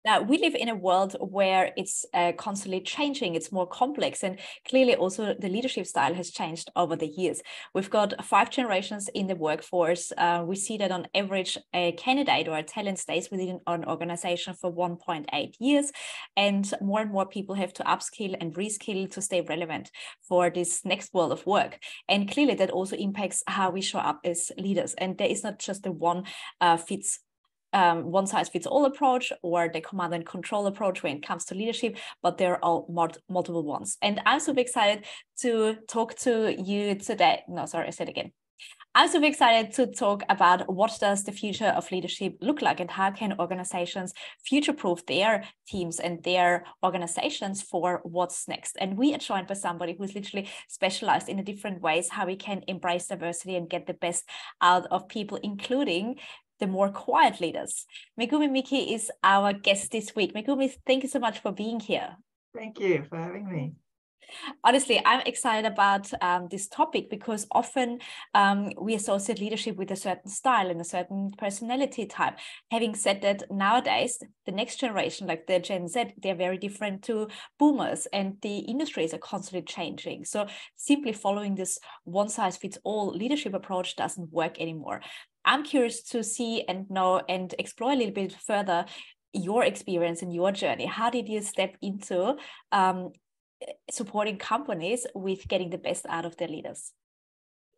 Now, we live in a world where it's constantly changing, it's more complex, and clearly also the leadership style has changed over the years. We've got 5 generations in the workforce. We see that on average, a candidate or a talent stays within an organization for 1.8 years, and more people have to upskill and reskill to stay relevant for this next world of work. And clearly that also impacts how we show up as leaders. And there is not just a one size fits all approach or the command and control approach when it comes to leadership, but there are all multiple ones. And I'm super excited to talk to you today. No, sorry, I said again. I'm super excited to talk about what does the future of leadership look like and how can organizations future-proof their teams and their organizations for what's next. And we are joined by somebody who's literally specialized in the different ways how we can embrace diversity and get the best out of people, including the more quiet leaders. Megumi Miki is our guest this week. Megumi, thank you so much for being here. Thank you for having me. Honestly, I'm excited about this topic because often we associate leadership with a certain style and a certain personality type. Having said that, nowadays, the next generation, like the Gen Z, they're very different to boomers, and the industries are constantly changing. So simply following this one-size-fits-all leadership approach doesn't work anymore. I'm curious to see and know and explore a little bit further your experience and your journey. How did you step into supporting companies with getting the best out of their leaders?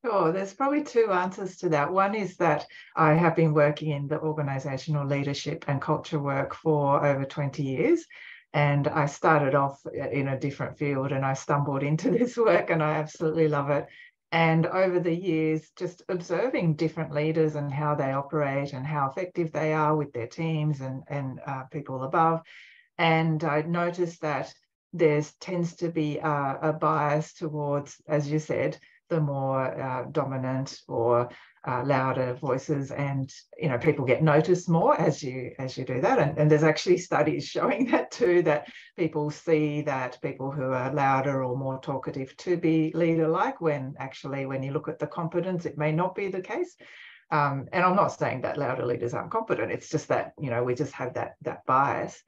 Sure, there's probably 2 answers to that. One is that I have been working in the organizational leadership and culture work for over 20 years. And I started off in a different field and I stumbled into this work and I absolutely love it. And over the years, just observing different leaders and how they operate and how effective they are with their teams and people above. And I noticed that there tends to be a bias towards, as you said, the more dominant or louder voices, and people get noticed more as you do that. And there's actually studies showing that too, that people see that people who are louder or more talkative to be leader-like, when actually when you look at the competence, it may not be the case. And I'm not saying that louder leaders aren't competent. It's just that we just have that bias.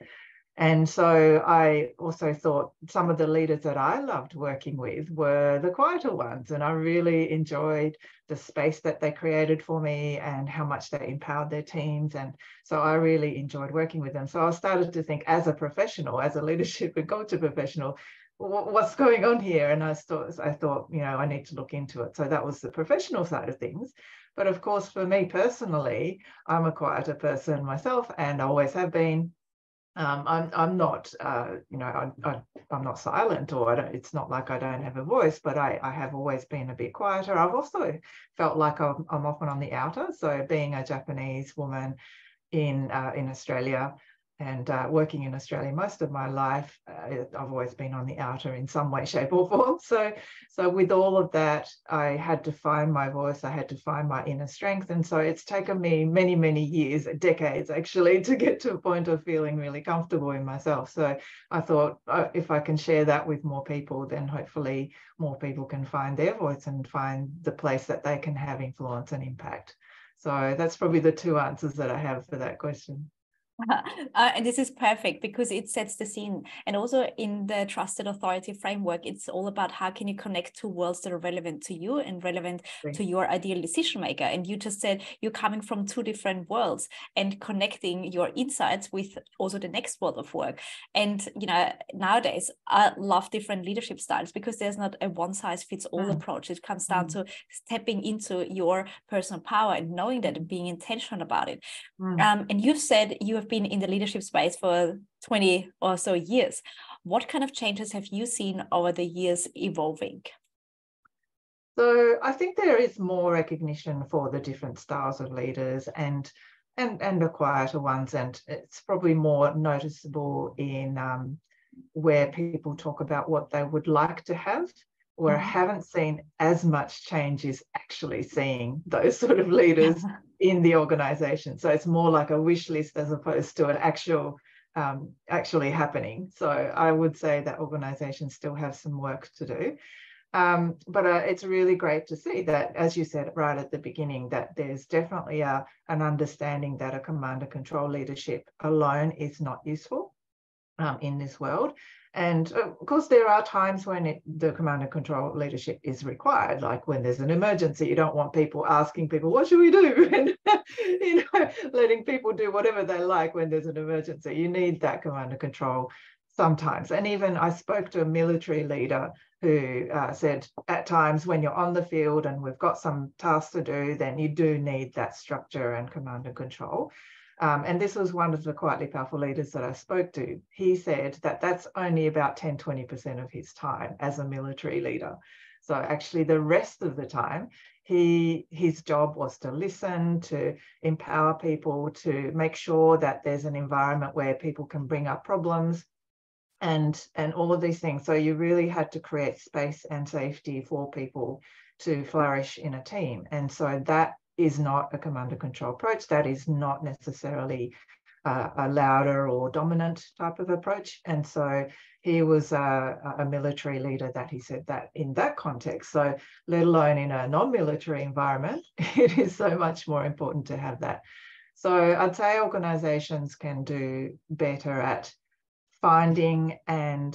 And so I also thought some of the leaders that I loved working with were the quieter ones. And I really enjoyed the space that they created for me and how much they empowered their teams. And so I really enjoyed working with them. So I started to think, as a professional, as a leadership and culture professional, what's going on here? And I thought, I need to look into it. So that was the professional side of things. But of course, for me personally, I'm a quieter person myself and I always have been. I'm not, I'm not silent, or it's not like I don't have a voice, but I have always been a bit quieter. I've also felt like I'm often on the outer. So being a Japanese woman in Australia and working in Australia most of my life, I've always been on the outer in some way, shape or form. So with all of that, I had to find my voice. I had to find my inner strength. And so it's taken me many, many years, decades actually, to get to a point of feeling really comfortable in myself. So I thought, if I can share that with more people, then hopefully more people can find their voice and find the place that they can have influence and impact. So that's probably the 2 answers that I have for that question. And this is perfect because it sets the scene. And also in the trusted authority framework, it's all about how can you connect 2 worlds that are relevant to you and relevant to your ideal decision maker. And you just said you're coming from 2 different worlds and connecting your insights with also the next world of work. And nowadays I love different leadership styles because there's not a one size fits all approach. It comes down to stepping into your personal power and knowing that and being intentional about it. And you've said you have been in the leadership space for 20 or so years. What kind of changes have you seen over the years evolving? So I think there is more recognition for the different styles of leaders and the quieter ones, and it's probably more noticeable in where people talk about what they would like to have. Where I haven't seen as much change is actually seeing those sort of leaders in the organization. So it's more like a wish list as opposed to an actually happening. So I would say that organizations still have some work to do. But it's really great to see that, as you said right at the beginning, that there's definitely an understanding that a command and control leadership alone is not useful in this world. And of course, there are times when the command and control leadership is required, like when there's an emergency. You don't want people asking people, what should we do? And, letting people do whatever they like when there's an emergency. You need that command and control sometimes. And even I spoke to a military leader who said at times when you're on the field and we've got some tasks to do, then you do need that structure and command and control. And this was one of the quietly powerful leaders that I spoke to. He said that that's only about 10-20% of his time as a military leader. So actually the rest of the time, his job was to listen, to empower people, to make sure that there's an environment where people can bring up problems and all of these things. So you really had to create space and safety for people to flourish in a team. And so that is not a command and control approach. That is not necessarily a louder or dominant type of approach. And so he was a military leader that he said that in that context. So let alone in a non-military environment, it is so much more important to have that. So I'd say organizations can do better at finding and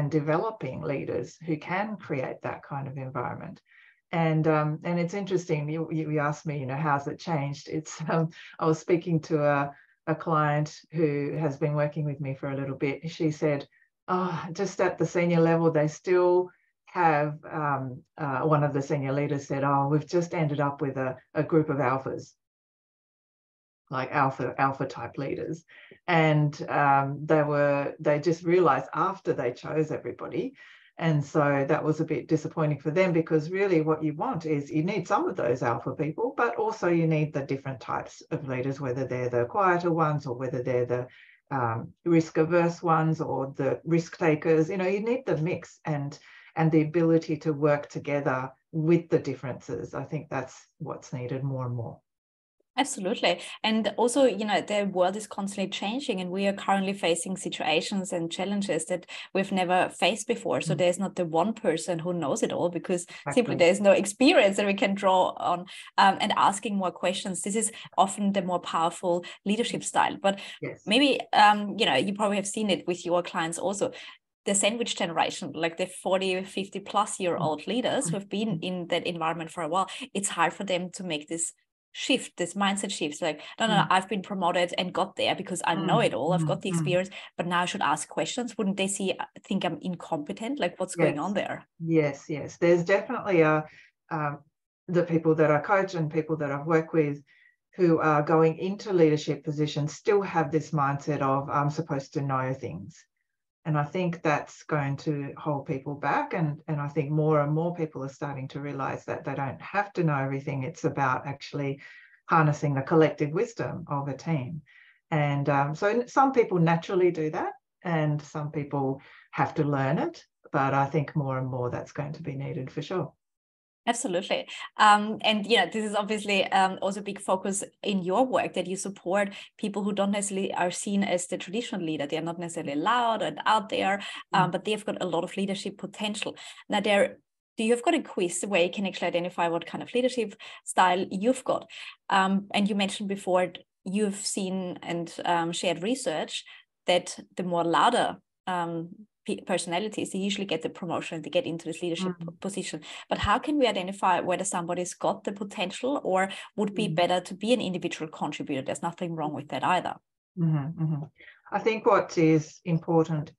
developing leaders who can create that kind of environment. And it's interesting, you asked me, how's it changed? It's I was speaking to a client who has been working with me for a little bit. She said, just at the senior level, they still have, one of the senior leaders said, we've just ended up with a group of alphas, like alpha type leaders. And they just realized after they chose everybody. And so that was a bit disappointing for them, because really what you want is you need some of those alpha people, but also you need the different types of leaders, whether they're the quieter ones or whether they're the risk averse ones or the risk takers. You need the mix and the ability to work together with the differences. I think that's what's needed more and more. Absolutely. And also, the world is constantly changing, and we are currently facing situations and challenges that we've never faced before. So there's not the one person who knows it all, because simply there's no experience that we can draw on, and asking more questions. This is often the more powerful leadership style. But maybe, you probably have seen it with your clients also. The sandwich generation, like the 40, 50 plus year old leaders who have been in that environment for a while, it's hard for them to make this mindset shift. Like, no, I've been promoted and got there because I know it all. I've got the experience, but now I should ask questions. Wouldn't they think I'm incompetent? Like, what's going on there? Yes. There's definitely the people that I coach and people that I've worked with who are going into leadership positions still have this mindset of I'm supposed to know things. And I think that's going to hold people back. And I think more and more people are starting to realize that they don't have to know everything. It's about actually harnessing the collective wisdom of a team. And so some people naturally do that, and some people have to learn it. But I think more and more that's going to be needed for sure. Absolutely. And this is obviously also a big focus in your work, that you support people who don't necessarily are seen as the traditional leader. They are not necessarily loud and out there, but they've got a lot of leadership potential. Now, you've got a quiz where you can actually identify what kind of leadership style you've got. And you mentioned before you've seen and shared research that the more louder personalities, they usually get the promotion, they get into this leadership position. But how can we identify whether somebody's got the potential or would be better to be an individual contributor? There's nothing wrong with that either. I think what is important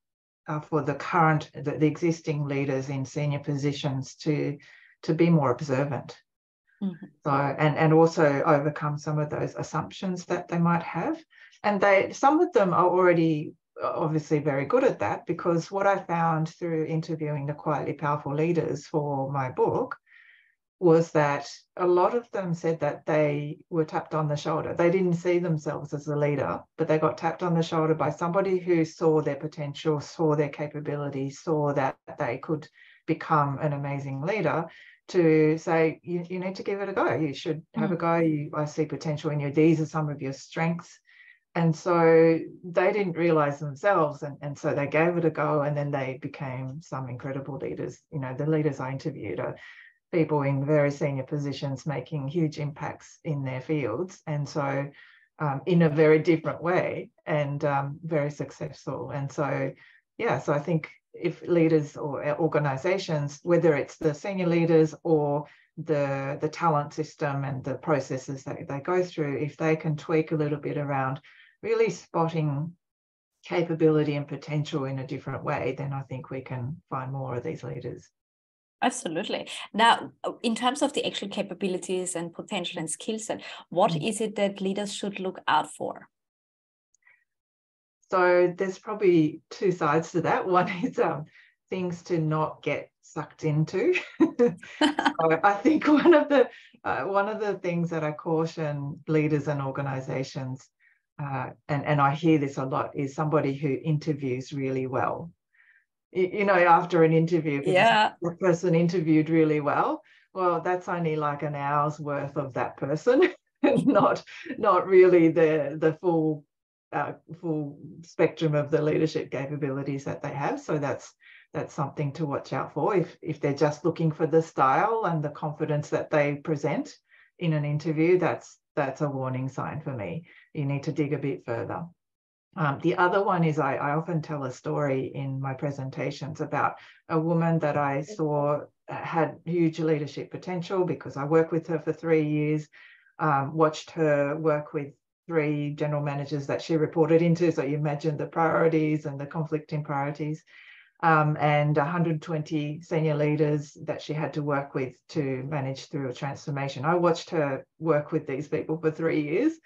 for the existing leaders in senior positions to be more observant. So and also overcome some of those assumptions that they might have. And some of them are already obviously very good at that, because what I found through interviewing the quietly powerful leaders for my book was that a lot of them said that they were tapped on the shoulder. They didn't see themselves as a leader, but they got tapped on the shoulder by somebody who saw their potential, saw their capabilities, saw that they could become an amazing leader, to say, you need to give it a go. You should have a go. I see potential in you. These are some of your strengths. And so they didn't realize themselves. And so they gave it a go, and then they became some incredible leaders. You know, the leaders I interviewed are people in very senior positions making huge impacts in their fields. And so in a very different way, and very successful. And so, yeah, so I think if leaders or organizations, whether it's the senior leaders or the talent system and the processes that they go through, if they can tweak a little bit around really spotting capability and potential in a different way, then I think we can find more of these leaders. Absolutely. Now, in terms of the actual capabilities and potential and skill set, what is it that leaders should look out for? So there's probably two sides to that. One is things to not get sucked into. So I think one of the things that I caution leaders and organizations, and I hear this a lot, is somebody who interviews really well. You know, after an interview, the person interviewed really well. Well, that's only like an hour's worth of that person, not really the full spectrum of the leadership capabilities that they have. So that's something to watch out for. If they're just looking for the style and the confidence that they present in an interview, that's a warning sign for me. You need to dig a bit further. The other one is I often tell a story in my presentations about a woman that I saw had huge leadership potential because I worked with her for 3 years, watched her work with 3 general managers that she reported into. So you imagine the priorities and the conflicting priorities, and 120 senior leaders that she had to work with to manage through a transformation. I watched her work with these people for 3 years.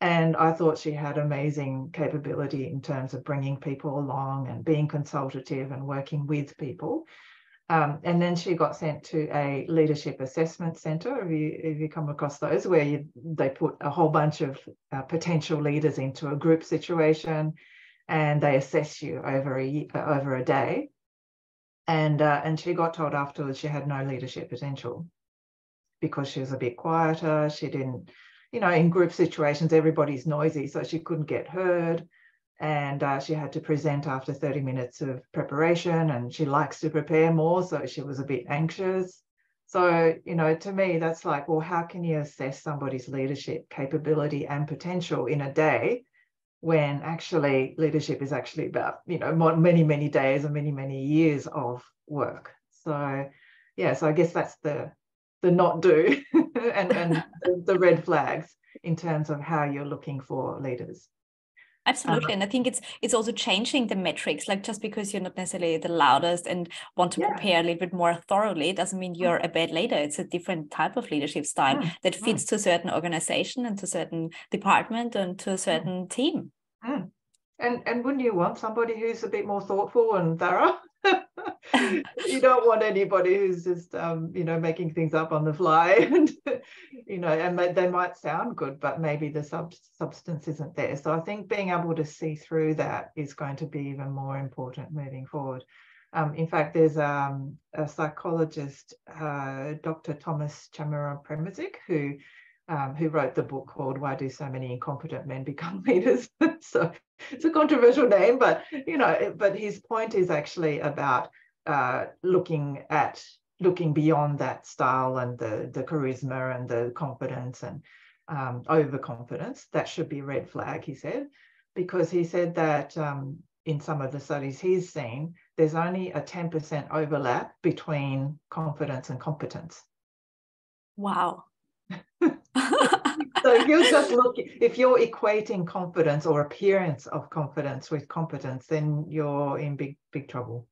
And I thought she had amazing capability in terms of bringing people along and being consultative and working with people. And then she got sent to a leadership assessment centre. Have you come across those, where they put a whole bunch of potential leaders into a group situation, and they assess you over a day. And she got told afterwards she had no leadership potential because she was a bit quieter. She didn't. You know, in group situations, everybody's noisy, so she couldn't get heard. And she had to present after 30 minutes of preparation, and she likes to prepare more, so she was a bit anxious. So, you know, to me, that's like, well, how can you assess somebody's leadership capability and potential in a day when actually leadership is actually about, you know, many, many days and many, many years of work? So, yeah, so I guess that's the not do and the red flags in terms of how you're looking for leaders. Absolutely. And I think it's also changing the metrics. Like, just because you're not necessarily the loudest and want to prepare a little bit more thoroughly doesn't mean you're a bad leader. It's a different type of leadership style that fits to a certain organization and to a certain department and to a certain team. And wouldn't you want somebody who's a bit more thoughtful and thorough? You don't want anybody who's just, you know, making things up on the fly, and, you know, and they might sound good, but maybe the substance isn't there. So I think being able to see through that is going to be even more important moving forward. In fact, there's a psychologist, Dr. Thomas Chamara-Premazic, who wrote the book called "Why Do So Many Incompetent Men Become Leaders?" So it's a controversial name, but, you know, but his point is actually about looking beyond that style and the charisma and the confidence and overconfidence. That should be a red flag, he said, because he said that in some of the studies he's seen, there's only a 10% overlap between confidence and competence. Wow. So if you're just looking, if you're equating confidence or appearance of confidence with competence, then you're in big trouble.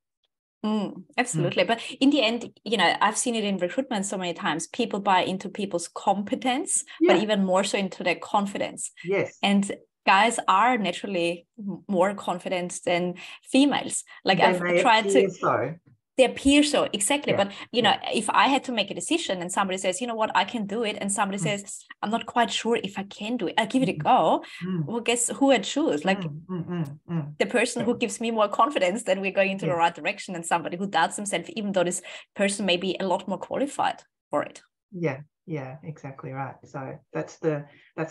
Absolutely. But in the end, you know, I've seen it in recruitment so many times. People buy into people's competence, but even more so into their confidence. Yes. And guys are naturally more confident than females. Like, I've tried to. They appear so, exactly. But, you know, if I had to make a decision and somebody says, you know what, I can do it, and somebody says, I'm not quite sure if I can do it, I'll give it a go. Well, guess who I'd choose? Like, the person who gives me more confidence that we're going into the right direction, and somebody who doubts themselves, even though this person may be a lot more qualified for it. Yeah, Yeah, exactly right. So that's the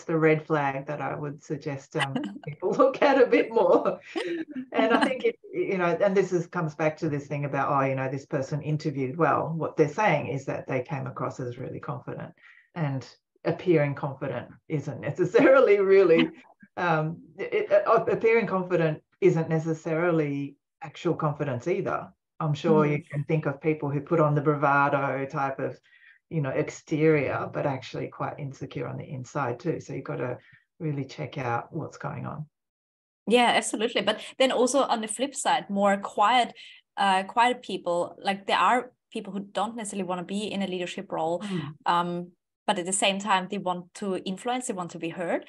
red flag that I would suggest people look at a bit more. And I think and this comes back to this thing about, this person interviewed well. What they're saying is that they came across as really confident, and appearing confident isn't necessarily really appearing confident isn't necessarily actual confidence either. I'm sure you can think of people who put on the bravado type of exterior, but actually quite insecure on the inside too. So you've got to really check out what's going on. Yeah, absolutely. But then also on the flip side, more quiet people, like there are people who don't necessarily want to be in a leadership role. But at the same time, they want to influence, they want to be heard.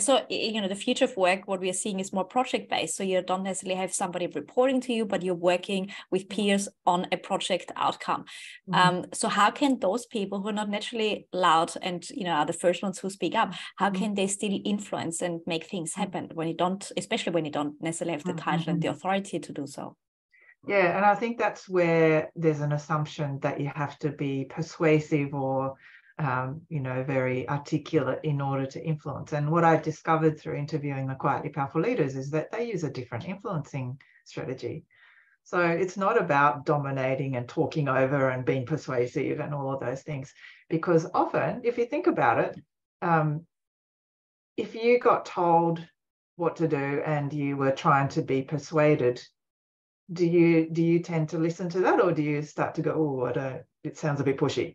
So, the future of work, what we are seeing is more project-based. So you don't necessarily have somebody reporting to you, but you're working with peers on a project outcome. So how can those people who are not naturally loud and, are the first ones who speak up, how can they still influence and make things happen especially when you don't necessarily have the title and the authority to do so? Yeah, and I think that's where there's an assumption that you have to be persuasive or very articulate in order to influence. And what I've discovered through interviewing the quietly powerful leaders is that they use a different influencing strategy. So it's not about dominating and talking over and being persuasive and all of those things, because often, if you think about it, if you got told what to do and you were trying to be persuaded, do you tend to listen to that, or do you start to go, oh, it sounds a bit pushy?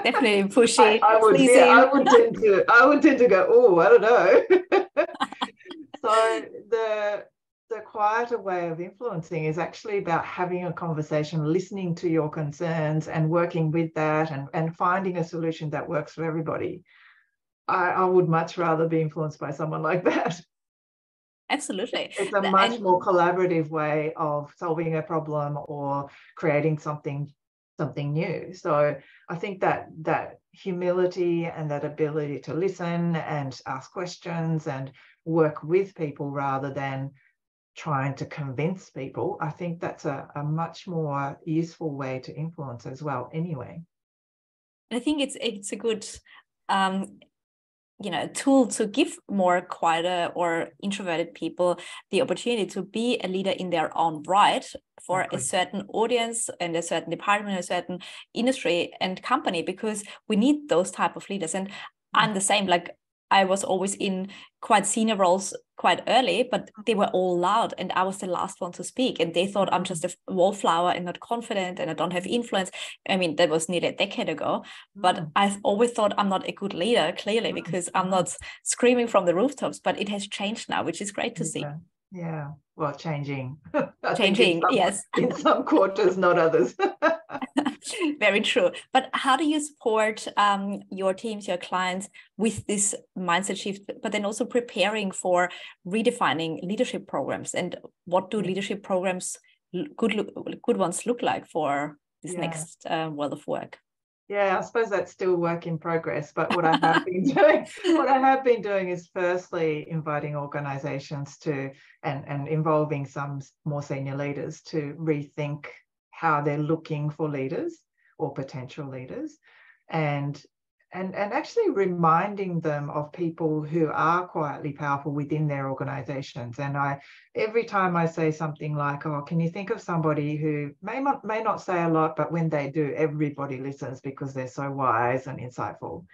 Definitely pushy. I would tend to go, oh, I don't know. So the quieter way of influencing is actually about having a conversation, listening to your concerns and working with that and finding a solution that works for everybody. I would much rather be influenced by someone like that. Absolutely. It's a much more collaborative way of solving a problem or creating something new. So I think that humility and that ability to listen and ask questions and work with people rather than trying to convince people, I think that's a much more useful way to influence as well anyway. I think it's a good tool to give more quieter or introverted people the opportunity to be a leader in their own right for a certain audience and a certain department, a certain industry and company, because we need those type of leaders. And I'm the same. Like, I was always in quite senior roles quite early, but they were all loud and I was the last one to speak. And they thought I'm just a wallflower and not confident and I don't have influence. I mean, that was nearly a decade ago, but I've always thought I'm not a good leader, clearly, because I'm not screaming from the rooftops, but it has changed now, which is great to see. Yeah. Well, changing. Changing, yes. In some quarters, not others. Very true. But how do you support your teams, your clients with this mindset shift, but then also preparing for redefining leadership programs? And what do leadership programs, good ones, look like for this next world of work? Yeah, I suppose that's still work in progress. But what I have been doing is firstly inviting organizations to and involving some more senior leaders to rethink how they're looking for leaders or potential leaders, and actually reminding them of people who are quietly powerful within their organizations. And every time I say something like, oh, can you think of somebody who may not say a lot, but when they do, everybody listens because they're so wise and insightful.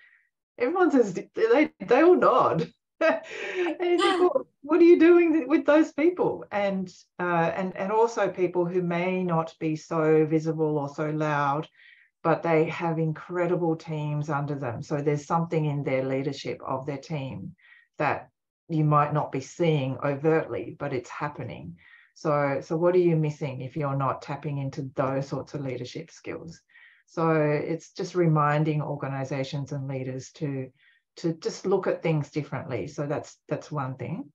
Everyone says, they all nod. And you think, well, what are you doing with those people? And also people who may not be so visible or so loud, but they have incredible teams under them. So there's something in their leadership of their team that you might not be seeing overtly, but it's happening. So what are you missing if you're not tapping into those sorts of leadership skills? So it's just reminding organizations and leaders to just look at things differently. So that's one thing.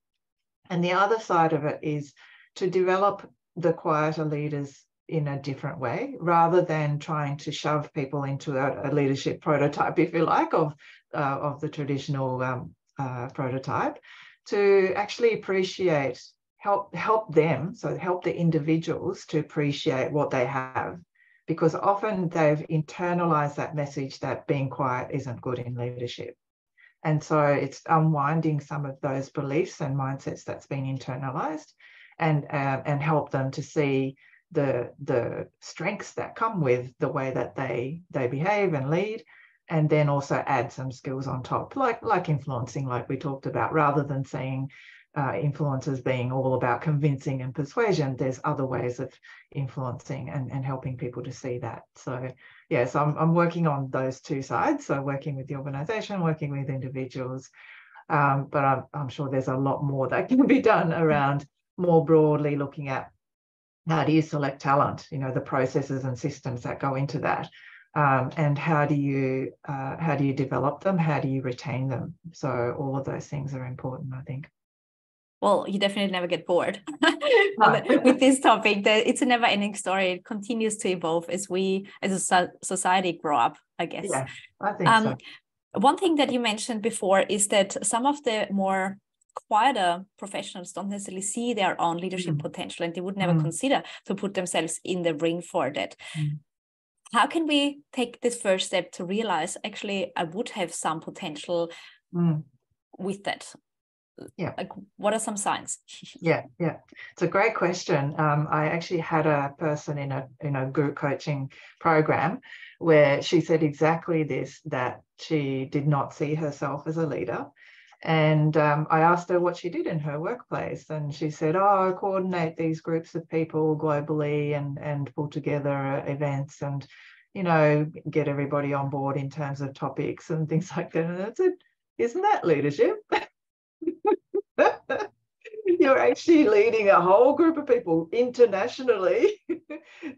And the other side of it is to develop the quieter leaders in a different way, rather than trying to shove people into a leadership prototype, if you like, of the traditional prototype, to actually help them, so help the individuals to appreciate what they have because often they've internalized that message that being quiet isn't good in leadership. And so it's unwinding some of those beliefs and mindsets that's been internalized, and help them to see the strengths that come with the way that they behave and lead, and then also add some skills on top, like influencing, like we talked about, rather than saying influencers being all about convincing and persuasion. There's other ways of influencing and helping people to see that. So yes, I'm working on those two sides. So working with the organization, working with individuals, but I'm sure there's a lot more that can be done around more broadly looking at how do you select talent, the processes and systems that go into that. And how do you develop them? How do you retain them? So all of those things are important, I think. Well, you definitely never get bored with this topic. It's a never-ending story. It continues to evolve as we, as a society, grow up, I guess. Yeah, I think so. One thing that you mentioned before is that some of the more quieter professionals don't necessarily see their own leadership potential, and they would never consider to put themselves in the ring for that. How can we take this first step to realize, actually, I would have some potential with that? Yeah. Like, what are some signs? Yeah. It's a great question. I actually had a person in a group coaching program where she said exactly this, that she did not see herself as a leader. And I asked her what she did in her workplace, and she said, I coordinate these groups of people globally and pull together events and, get everybody on board in terms of topics and things like that. And I said, isn't that leadership? You're actually leading a whole group of people internationally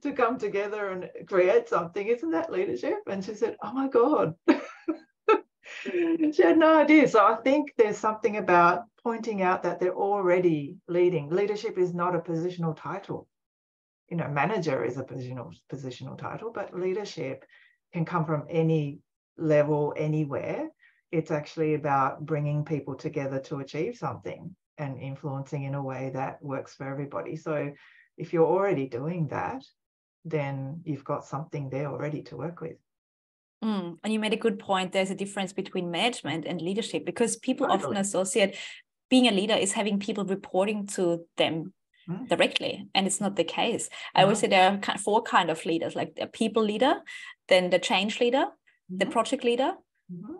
to come together and create something. Isn't that leadership? And she said, oh my God. She had no idea. So I think there's something about pointing out that they're already leading. Leadership is not a positional title. Manager is a positional title, but leadership can come from any level, anywhere. It's actually about bringing people together to achieve something and influencing in a way that works for everybody. So if you're already doing that, then you've got something there already to work with. And you made a good point. There's a difference between management and leadership, because people often associate being a leader is having people reporting to them directly, and it's not the case. I always say there are four kinds of leaders, like the people leader, then the change leader, the project leader,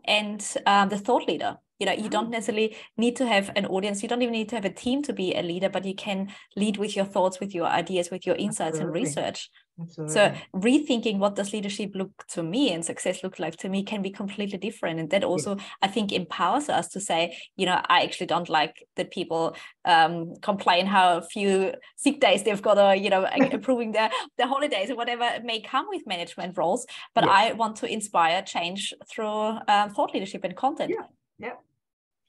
and the thought leader. You don't necessarily need to have an audience. You don't even need to have a team to be a leader, but you can lead with your thoughts, with your ideas, with your insights and research. Absolutely. So rethinking what does leadership look to me and success look like to me can be completely different. And that also, I think, empowers us to say, I actually don't like that people complain how few sick days they've got, or, approving their holidays or whatever may come with management roles. But I want to inspire change through thought leadership and content.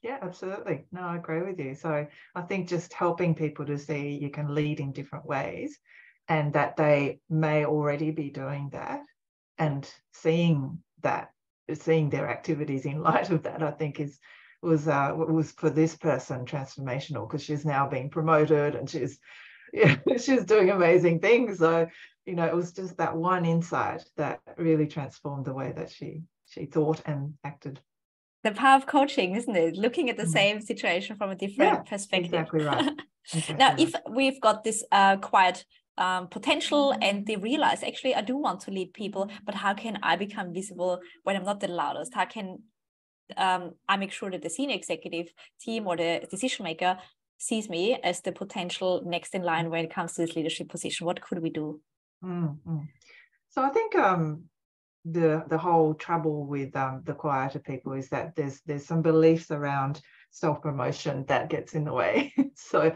Yeah, absolutely. No, I agree with you. So I think just helping people to see you can lead in different ways, and that they may already be doing that, and seeing their activities in light of that, I think was for this person transformational, because she's now being promoted and she's doing amazing things. So, it was just that one insight that really transformed the way that she thought and acted. The power of coaching, isn't it? Looking at the same situation from a different perspective. Exactly right. Now, if we've got this quiet potential and they realize, actually, I do want to lead people, but how can I become visible when I'm not the loudest? How can I make sure that the senior executive team or the decision maker sees me as the potential next in line when it comes to this leadership position? What could we do? So I think the whole trouble with the quieter people is that there's some beliefs around self-promotion that gets in the way. So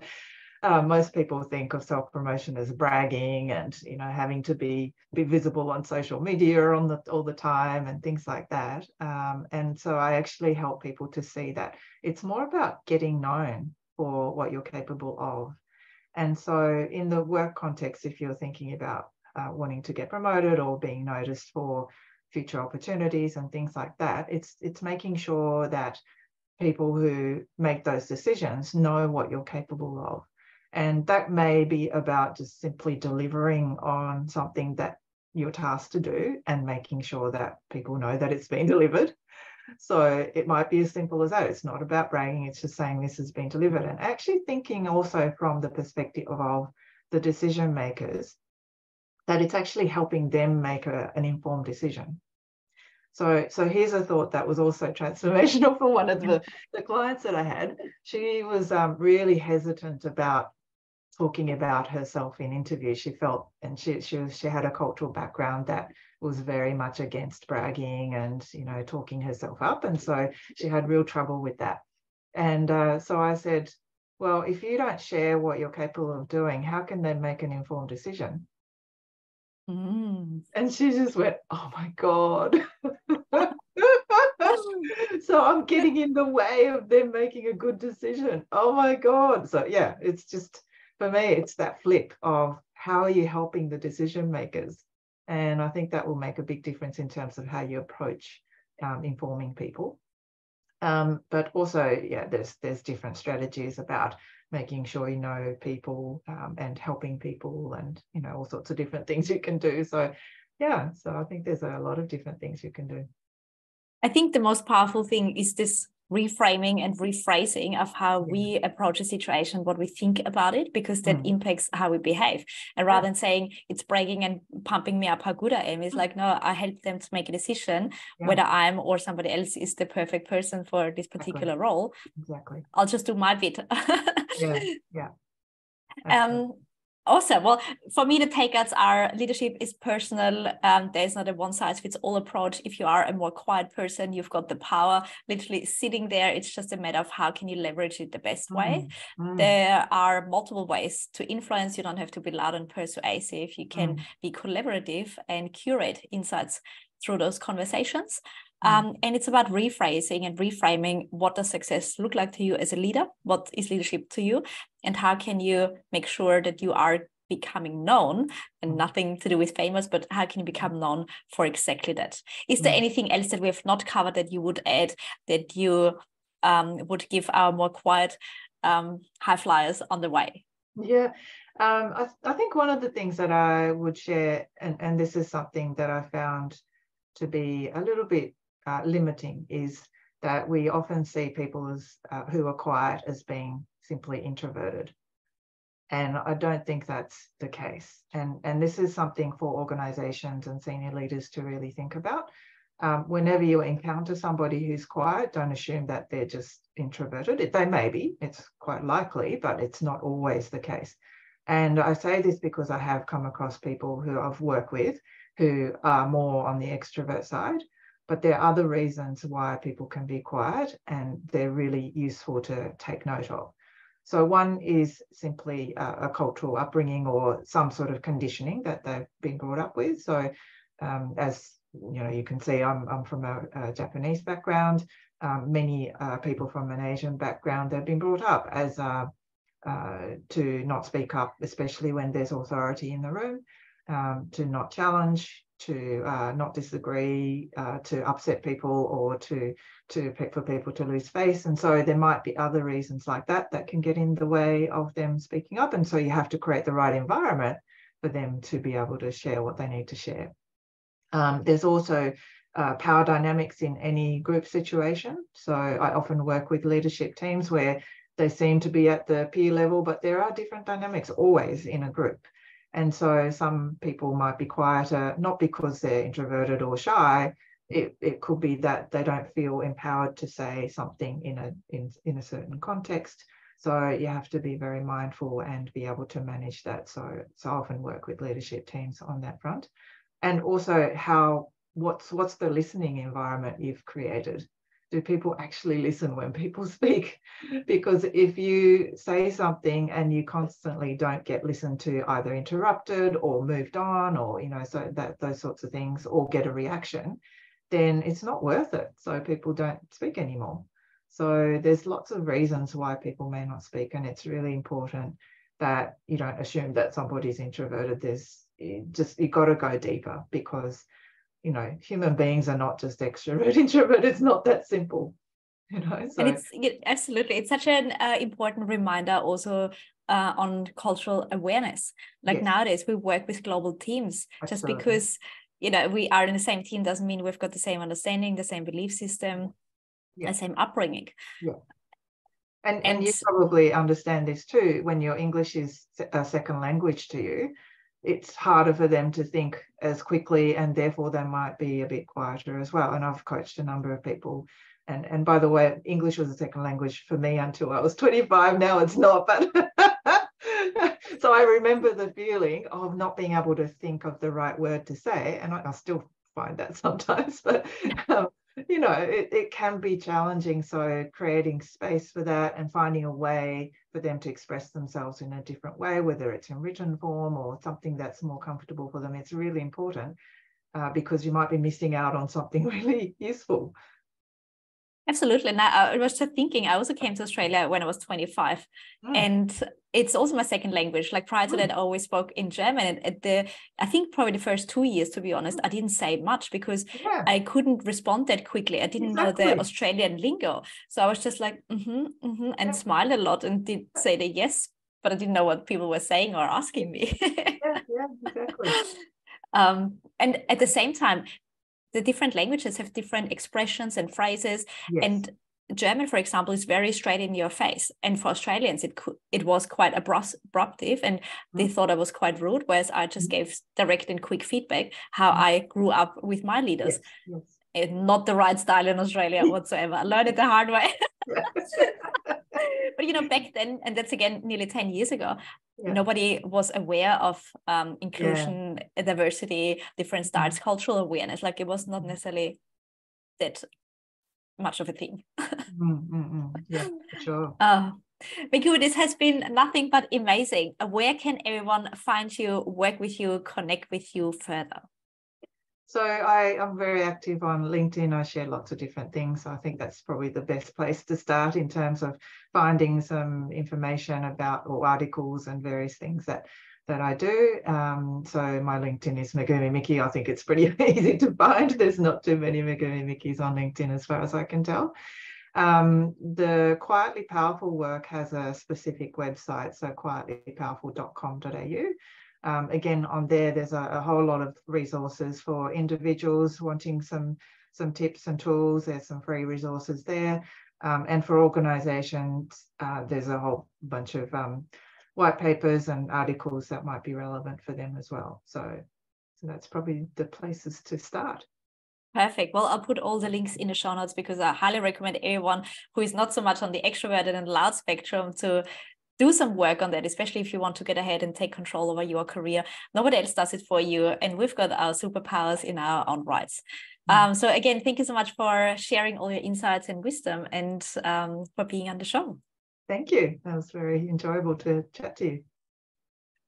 most people think of self-promotion as bragging and having to be visible on social media all the time and things like that. And so I actually help people to see that it's more about getting known for what you're capable of. And so in the work context, if you're thinking about wanting to get promoted or being noticed for future opportunities and things like that, it's making sure that people who make those decisions know what you're capable of. And that may be about just simply delivering on something that you're tasked to do and making sure that people know that it's been delivered. So it might be as simple as that. It's not about bragging, it's just saying this has been delivered. And actually thinking also from the perspective of the decision makers, that it's actually helping them make an informed decision. So here's a thought that was also transformational for one of the clients that I had. She was really hesitant about talking about herself in interviews. She felt, and she had a cultural background that was very much against bragging and, you know, talking herself up. And so she had real trouble with that. And so I said, well, if you don't share what you're capable of doing, how can they make an informed decision? And she just went, oh my God. So I'm getting in the way of them making a good decision. Oh my God. So yeah, it's just, for me, it's that flip of how are you helping the decision makers? And I think that will make a big difference in terms of how you approach informing people. But also, yeah, there's different strategies about making sure you know people and helping people, and, you know, all sorts of different things you can do. So yeah, so I think there's a lot of different things you can do. I think the most powerful thing is this reframing and rephrasing of how we approach a situation, what we think about it, because that impacts how we behave. And rather than saying it's bragging and pumping me up how good I am, it's like, no, I help them to make a decision whether I'm or somebody else is the perfect person for this particular role. Exactly. I'll just do my bit. Yeah. Awesome. Well, for me, the takeouts are leadership is personal. There's not a one size fits all approach. If you are a more quiet person, you've got the power literally sitting there. It's just a matter of how can you leverage it the best way. There are multiple ways to influence. You don't have to be loud and persuasive. You can be collaborative and curate insights through those conversations. And it's about rephrasing and reframing. What does success look like to you as a leader? What is leadership to you? And how can you make sure that you are becoming known, and nothing to do with famous, but how can you become known for exactly that? Is there anything else that we have not covered that you would add, that you would give our more quiet high flyers on the way? Yeah, I think one of the things that I would share, and this is something that I found to be a little bit limiting, is that we often see people as who are quiet as being simply introverted. And I don't think that's the case. And this is something for organizations and senior leaders to really think about. Whenever you encounter somebody who's quiet, don't assume that they're just introverted. They may be, it's quite likely, but it's not always the case. And I say this because I have come across people who I've worked with who are more on the extrovert side, but there are other reasons why people can be quiet, and they're really useful to take note of. So one is simply a cultural upbringing or some sort of conditioning that they've been brought up with. So as you know, you can see I'm from a Japanese background. Many people from an Asian background, they've been brought up as to not speak up, especially when there's authority in the room, to not challenge, to not disagree, to upset people, or for people to lose face. And so there might be other reasons like that that can get in the way of them speaking up. And so you have to create the right environment for them to be able to share what they need to share. There's also power dynamics in any group situation. So I often work with leadership teams where they seem to be at the peer level, but there are different dynamics always in a group. And so some people might be quieter, not because they're introverted or shy. It could be that they don't feel empowered to say something in a certain context. So you have to be very mindful and be able to manage that. So I often work with leadership teams on that front. And also what's the listening environment you've created? Do people actually listen when people speak? Because if you say something and you constantly don't get listened to, either interrupted or moved on, or, you know, so that those sorts of things, or get a reaction, then it's not worth it. So people don't speak anymore. So there's lots of reasons why people may not speak, and it's really important that you don't assume that somebody's introverted. You've got to go deeper, because you know, human beings are not just extrovert, introvert. It's not that simple, you know. So. And absolutely, it's such an important reminder also on cultural awareness. Like nowadays, we work with global teams. Just because, you know, we are in the same team doesn't mean we've got the same understanding, the same belief system, the same upbringing. Yeah. And you probably understand this too. When your English is a second language to you, it's harder for them to think as quickly, and therefore they might be a bit quieter as well. And I've coached a number of people. And by the way, English was a second language for me until I was 25. Now it's not, but so I remember the feeling of not being able to think of the right word to say. And I still find that sometimes, but you know, it can be challenging. So creating space for that and finding a way for them to express themselves in a different way, whether it's in written form or something that's more comfortable for them, it's really important because you might be missing out on something really useful. Absolutely. And I was just thinking, I also came to Australia when I was 25, and it's also my second language. Like prior to that, I always spoke in German. And I think probably the first 2 years, to be honest, I didn't say much because I couldn't respond that quickly. I didn't know the Australian lingo. So I was just like, and smiled a lot and did say the yes, but I didn't know what people were saying or asking me. Exactly. And at the same time, the different languages have different expressions and phrases. And German, for example, is very straight in your face. And for Australians, it was quite abruptive, and they thought I was quite rude, whereas I just gave direct and quick feedback how I grew up with my leaders. Not the right style in Australia whatsoever. I learned it the hard way. But, you know, back then, and that's again nearly 10 years ago, nobody was aware of inclusion, diversity, different styles, cultural awareness. Like it was not necessarily that much of a thing. Yeah, for sure. Megumi, this has been nothing but amazing. Where can everyone find you, work with you, connect with you further? So I'm very active on LinkedIn. I share lots of different things. So I think that's probably the best place to start in terms of finding some information about or articles and various things that I do. So my LinkedIn is Megumi Miki. I think it's pretty easy to find. There's not too many Megumi Mikis on LinkedIn as far as I can tell. The Quietly Powerful work has a specific website, so quietlypowerful.com.au. Again, on there's a whole lot of resources for individuals wanting some tips and tools. There's some free resources there. And for organizations, there's a whole bunch of white papers and articles that might be relevant for them as well. So that's probably the places to start. Perfect. Well, I'll put all the links in the show notes because I highly recommend everyone who is not so much on the extroverted and loud spectrum to do some work on that, especially if you want to get ahead and take control over your career. Nobody else does it for you. And we've got our superpowers in our own rights. So again, thank you so much for sharing all your insights and wisdom and for being on the show. Thank you. That was very enjoyable to chat to you.